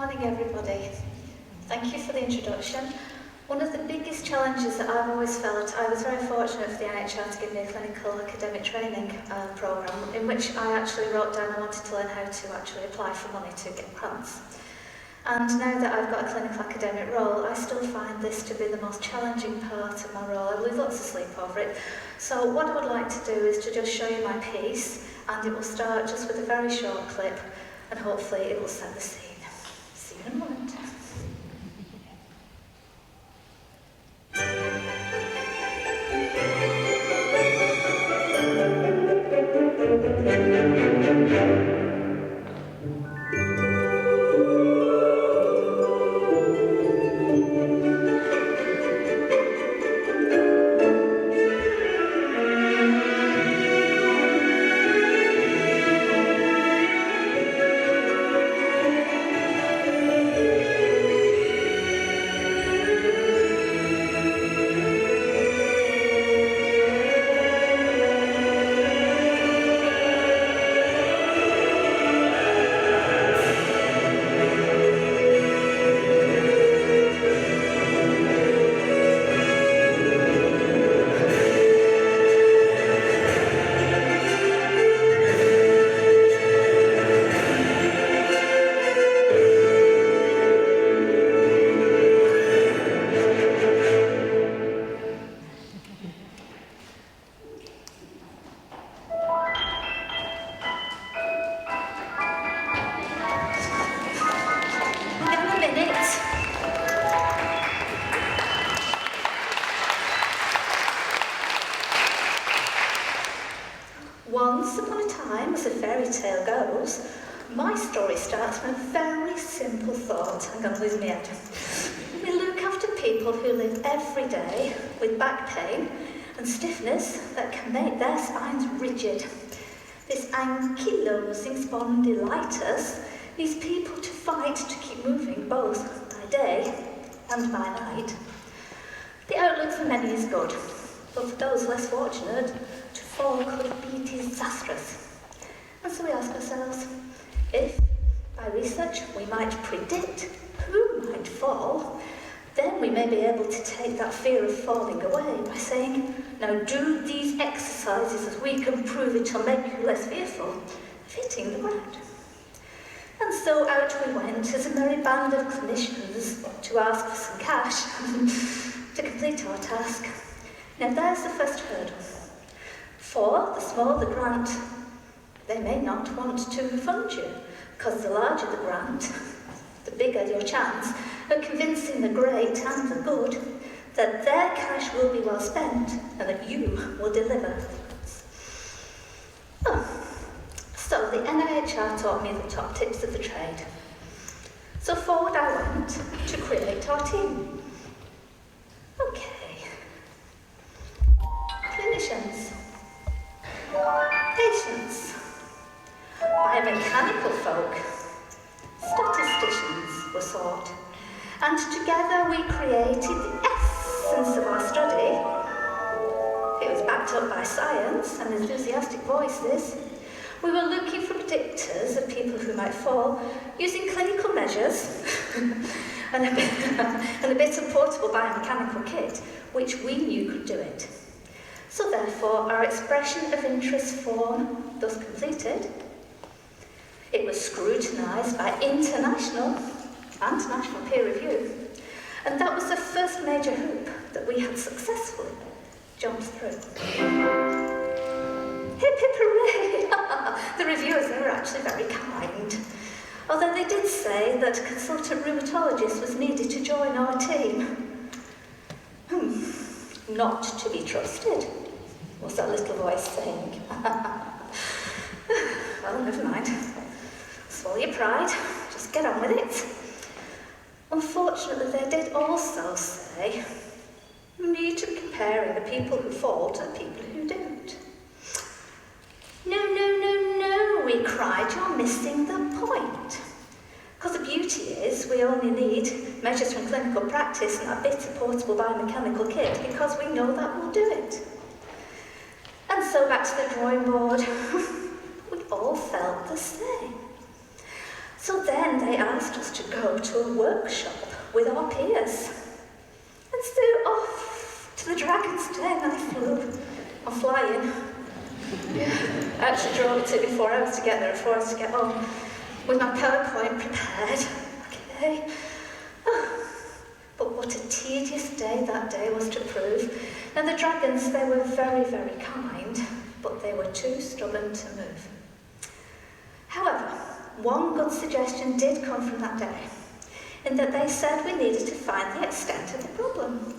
Morning, everybody. Thank you for the introduction. One of the biggest challenges that I've always felt, I was very fortunate for the NHR to give me a clinical academic training programme in which I actually wrote down I wanted to learn how to actually apply for money to get grants. And now that I've got a clinical academic role, I still find this to be the most challenging part of my role. I lose lots of sleep over it. So what I would like to do is to just show you my piece, and it will start just with a very short clip, and hopefully it will set the scene. See you in a moment. Once upon a time, as a fairy tale goes, my story starts from a very simple thought. I'm going to lose my head. We look after people who live every day with back pain and stiffness that can make their spines rigid. This ankylosing spondylitis needs people to fight to keep moving both by day and by night. The outlook for many is good, but for those less fortunate, to fall could be disastrous. And so we ask ourselves, if by research we might predict who might fall, then we may be able to take that fear of falling away by saying, now do these exercises as we can prove it will make you less fearful of hitting the ground. And so out we went as a merry band of clinicians to ask for some cash to complete our task. Now there's the first hurdle. For the smaller the grant, they may not want to fund you, because the larger the grant, the bigger your chance of convincing the great and the good that their cash will be well spent and that you will deliver. So the NIHR taught me the top tips of the trade. So forward I went to create our team. Okay. Clinicians, patients, biomechanical folk, statisticians were sought, and together we created the essence of our study. It was backed up by science and enthusiastic voices. We were looking for predictors of people who might fall using clinical measures and a bit of portable biomechanical kit, which we knew could do it. So therefore, our expression of interest form thus completed. It was scrutinised by international and national peer review, and that was the first major hoop that we had successfully jumped through. Hip hip hooray! The reviewers, they were actually very kind, although they did say that a consultant rheumatologist was needed to join our team. Not to be trusted, was that little voice saying. Well, never mind. Swallow your pride, just get on with it. Unfortunately, they did also say, you need to be comparing the people who fall to the people who don't. No, no, no, no, we cried, you're missing the point. Because the beauty is we only need measures from clinical practice and a bit of portable biomechanical kit because we know that will do it. And so back to the drawing board. We all felt the same. So then they asked us to go to a workshop with our peers. And so off to the Dragon's Den I flew. I'm flying. I actually drove it to 4 hours to get there, 4 hours to get home, with my PowerPoint prepared. Okay. Oh. But what a tedious day that day was to prove. Now the dragons, they were very, very kind, but they were too stubborn to move. However, one good suggestion did come from that day, in that they said we needed to find the extent of the problem.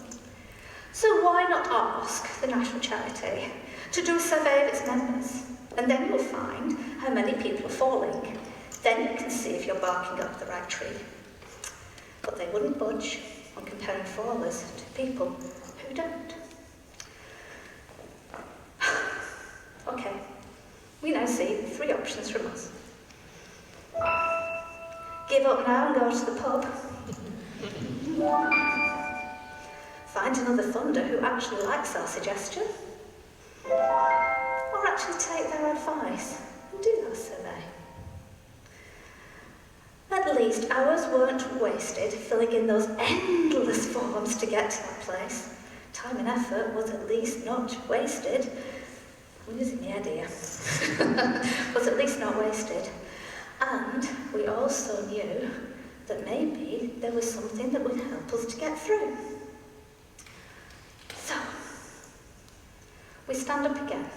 So why not ask the National Charity to do a survey of its members, and then you'll find how many people are falling. Then you can see if you're barking up the right tree. But they wouldn't budge on comparing fallers to people who don't. Okay, we now see 3 options from us. Give up now and go to the pub. Find another funder who actually likes our suggestion. Or actually take their advice and do that survey. At least hours weren't wasted filling in those endless forms to get to that place. Time and effort was at least not wasted. I'm losing the idea. Was at least not wasted. And we also knew that maybe there was something that would help us to get through. So, we stand up again.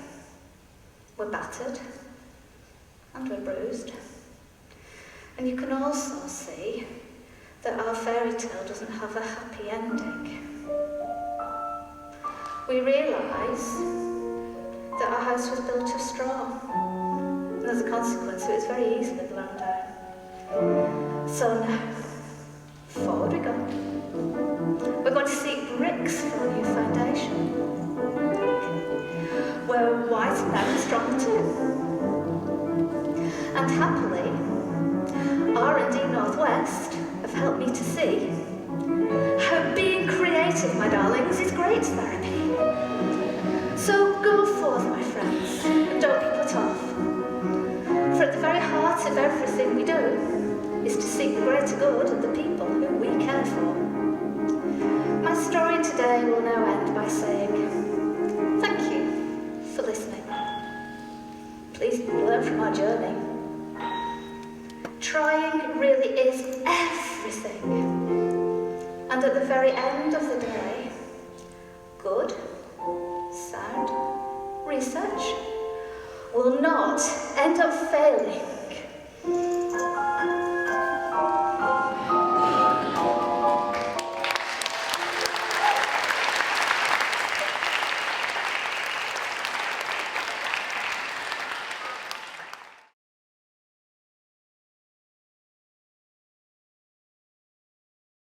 We're battered and we're bruised. And you can also see that our fairy tale doesn't have a happy ending. We realise that our house was built of straw. And as a consequence, it was very easily blown down. So now, forward we go. We're going to seek bricks for a new foundation. We're wiser now and stronger too. And happily, R&D Northwest have helped me to see how being creative, my darlings, is great therapy. So go forth, my friends, and don't be put off. For at the very heart of everything we do is to seek the greater good of the people who we care for. My story today will now end by saying thank you for listening. Please learn from our journey. Trying really is everything. And at the very end of the day, good, sound research will not